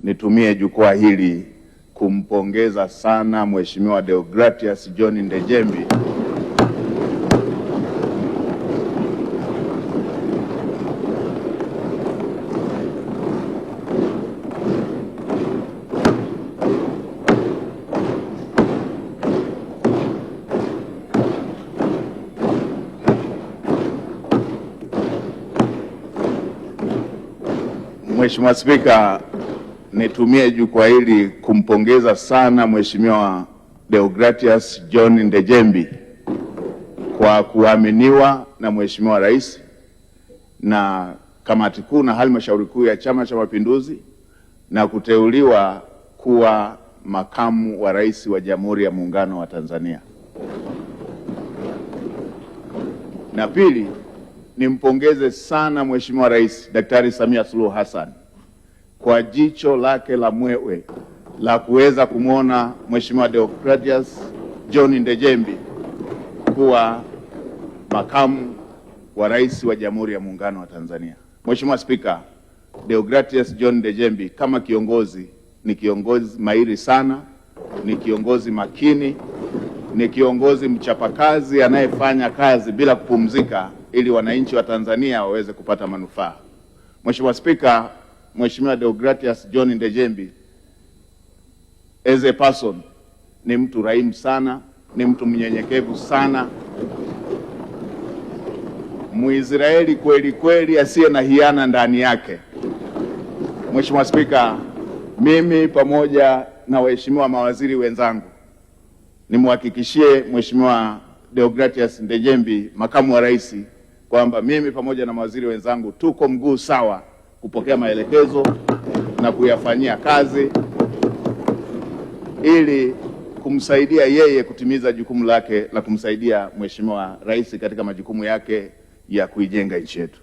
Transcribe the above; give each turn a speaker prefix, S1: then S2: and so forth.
S1: nitumie jukwaa hili kumpongeza sana Mheshimiwa Deogratias John Ndejembi Mheshimiwa Spika, nitumie jukwaa hili kumpongeza sana Mheshimiwa Deogratias John Ndejembi kwa kuaminiwa na Mheshimiwa Rais na kamati kuu na halmashauri kuu ya Chama cha Mapinduzi na kuteuliwa kuwa makamu wa rais wa Jamhuri ya Muungano wa Tanzania. Na pili, nimpongeze sana Mheshimiwa Rais Daktari Samia Suluhu Hassan kwa jicho lake la mwewe la kuweza kumwona Mheshimiwa Deogratias John Ndejembi kuwa makamu wa rais wa Jamhuri ya Muungano wa Tanzania. Mheshimiwa Spika, Deogratias John Ndejembi kama kiongozi ni kiongozi mahiri sana, ni kiongozi makini, ni kiongozi mchapakazi anayefanya kazi bila kupumzika ili wananchi wa Tanzania waweze kupata manufaa. Mheshimiwa Spika, Mheshimiwa Deogratias John Ndejembi as a person ni mtu raimu sana, ni mtu mnyenyekevu sana, Mwisraeli kweli kweli asiye na hiana ndani yake. Mheshimiwa Spika, mimi pamoja na waheshimiwa mawaziri wenzangu nimhakikishie Mheshimiwa Deogratias Ndejembi makamu wa rais kwamba mimi pamoja na mawaziri wenzangu tuko mguu sawa kupokea maelekezo na kuyafanyia kazi ili kumsaidia yeye kutimiza jukumu lake la kumsaidia Mheshimiwa Rais katika majukumu yake ya kuijenga nchi yetu.